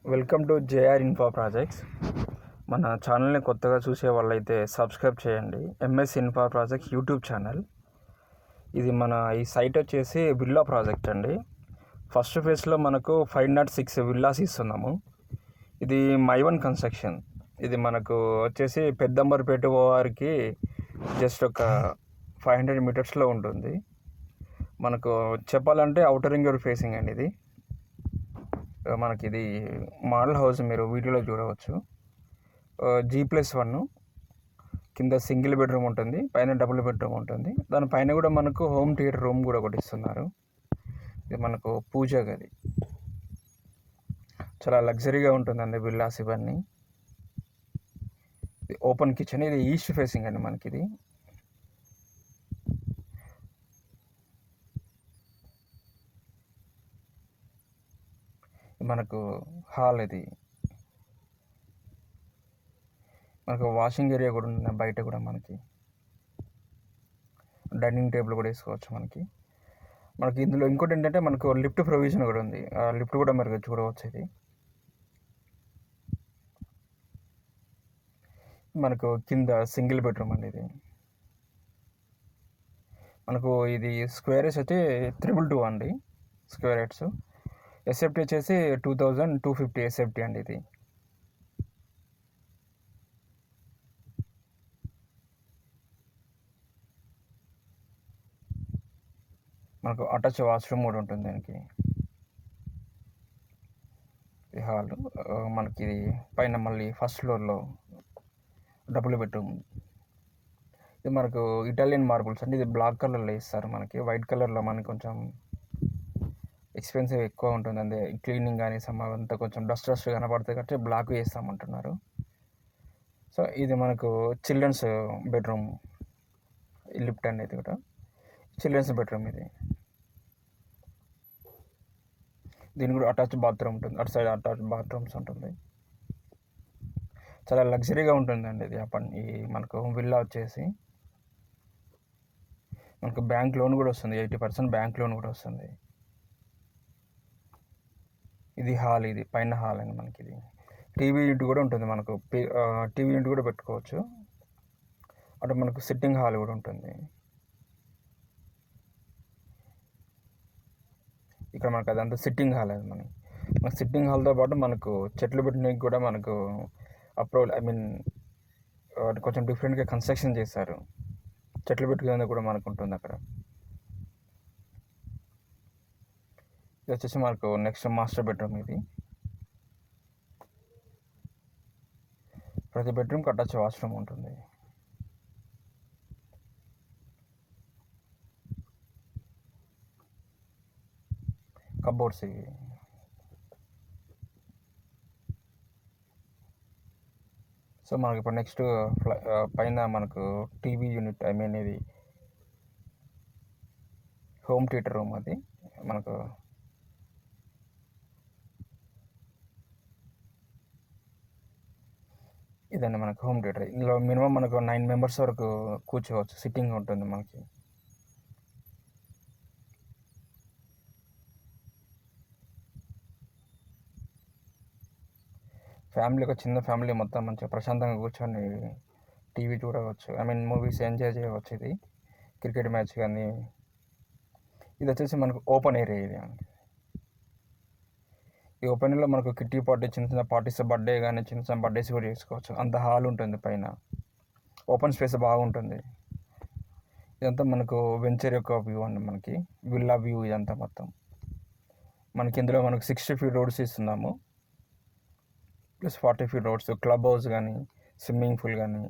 Welcome to JR info projects. మన ఛానల్ని కొత్తగా చూసే వాళ్ళైతే సబ్స్క్రైబ్ చేయండి. MS info projects YouTube channel. ఇది మన ఈ సైట్ వచ్చేసి విల్లా ప్రాజెక్ట్ అండి. ఫస్ట్ ఫేజ్లో మనకు 506 విల్లాస్ ఇస్తున్నాము. ఇది మై1 కన్స్ట్రక్షన్. ఇది మనకు వచ్చేసి పెద్దంబర్పేట వారికి జస్ట్ ఒక 500 మీటర్స్లో ఉంటుంది. మనకు చెప్పాలంటే అవుటర్ రింగ్ రోడ్ ఫేసింగ్ అండి. ఇది మనకి ఇది మోడల్ హౌస్ మీరు వీడియోలో చూడవచ్చు. G+1 కింద సింగిల్ బెడ్రూమ్ ఉంటుంది, పైన డబుల్ బెడ్రూమ్ ఉంటుంది. దానిపైన కూడా మనకు హోమ్ థియేటర్ రూమ్ కూడా ఒకటి ఇస్తున్నారు. ఇది మనకు పూజ గది. చాలా లగ్జరీగా ఉంటుందండి విల్లాస్ ఇవన్నీ. Open kitchen. ఇది ఈస్ట్ ఫేసింగ్ అండి మనకి. ఇది మనకు హాల్. ఇది మనకు వాషింగ్ ఏరియా కూడా ఉంది. బయట కూడా మనకి డైనింగ్ టేబుల్ కూడా వేసుకోవచ్చు. మనకి ఇందులో ఇంకోటి ఏంటంటే మనకు లిఫ్ట్ ప్రొవిజన్ కూడా ఉంది. ఆ లిఫ్ట్ కూడా మనకు చూడవచ్చు. ఇది మనకు కింద సింగిల్ బెడ్రూమ్ అండి. ఇది మనకు ఇది స్క్వేర్ యార్డ్స్ అయితే 222 అండి. Square yards. ఎస్ఎఫ్టీ వచ్చేసి 2250 ఎస్ఎఫ్టీ అండి. ఇది మనకు అటాచ్ వాష్రూమ్ కూడా ఉంటుంది దానికి. ఈ హాల్ మనకి పైన మళ్ళీ ఫస్ట్ ఫ్లోర్లో డబుల్ బెడ్రూమ్. ఇది మనకు ఇటాలియన్ మార్బుల్స్ అండి. ఇది బ్లాక్ కలర్లో ఇస్తారు మనకి. వైట్ కలర్లో మనకి కొంచెం ఎక్స్పెన్సివ్ ఎక్కువ ఉంటుంది. అంతే క్లీనింగ్ కానీ అంతా కొంచెం డస్ట్ కనబడుతుంది కాబట్టి బ్లాక్ వేస్తామంటున్నారు. సో ఇది మనకు చిల్డ్రన్స్ బెడ్రూమ్. లిఫ్ట్ అనేది కూడా చిల్డ్రన్స్ బెడ్రూమ్. ఇది దీనికి కూడా అటాచ్ బాత్రూమ్ ఉంటుంది. అటు సైడ్ అటాచ్ బాత్రూమ్స్ ఉంటుంది. చాలా లగ్జరీగా ఉంటుందండి ఇది. ఈ మనకు విల్లా వచ్చేసి మనకు బ్యాంక్ లోన్ కూడా వస్తుంది. 80% బ్యాంక్ లోన్ కూడా వస్తుంది. ఇది హాల్. ఇది పైన హాల్ అండి మనకి. ఇది టీవీ యూనిట్ కూడా ఉంటుంది. మనకు టీవీ యూనిట్ కూడా పెట్టుకోవచ్చు. అటు మనకు సిట్టింగ్ హాల్ కూడా ఉంటుంది. ఇక్కడ మనకు అదంతా సిట్టింగ్ హాల్. అది మనకు సిట్టింగ్ హాల్తో పాటు మనకు చెట్లు పెట్టడానికి కూడా మనకు అప్రూవల్ కొంచెం డిఫరెంట్గా కన్స్ట్రక్షన్ చేశారు. చెట్లు పెట్టుకునేందుకు కూడా మనకు ఉంటుంది అక్కడ. ఇది వచ్చేసి మనకు నెక్స్ట్ మాస్టర్ బెడ్రూమ్. ఇది ప్రతి బెడ్రూమ్కి అటాచ్ వాష్రూమ్ ఉంటుంది. కబోర్డ్స్ ఇవి. సో మనకి ఇప్పుడు నెక్స్ట్ పైన మనకు టీవీ యూనిట్. ఇది హోమ్ థియేటర్ రూమ్. అది మనకు ఇదండి మనకు హోమ్ థియేటర్. ఇందులో మినిమం మనకు 9 మెంబర్స్ వరకు కూర్చోవచ్చు. సిట్టింగ్ ఉంటుంది మనకి. ఫ్యామిలీ, ఒక చిన్న ఫ్యామిలీ మొత్తం మంచిగా ప్రశాంతంగా కూర్చొని టీవీ చూడవచ్చు. మూవీస్ ఎంజాయ్ చేయవచ్చు. ఇది క్రికెట్ మ్యాచ్ కానీ. ఇది వచ్చేసి మనకు ఓపెన్ ఏరియా. ఇది ఈ ఓపెన్ ఏరియాలో మనకు కిట్టి పార్టీ, చిన్న చిన్న పార్టీస్, బర్త్డే కానీ చిన్న చిన్న బర్త్డేస్ కూడా చేసుకోవచ్చు. అంత హాల్ ఉంటుంది పైన. ఓపెన్ స్పేస్ బాగుంటుంది. ఇదంతా మనకు వెంచర్ యొక్క వ్యూ అండి. మనకి విల్లా వ్యూ ఇదంతా మొత్తం. మనకి ఇందులో మనకు 60 feet రోడ్స్ ఇస్తున్నాము, plus 40 feet roads. Club house కానీ, స్విమ్మింగ్ పూల్ కానీ,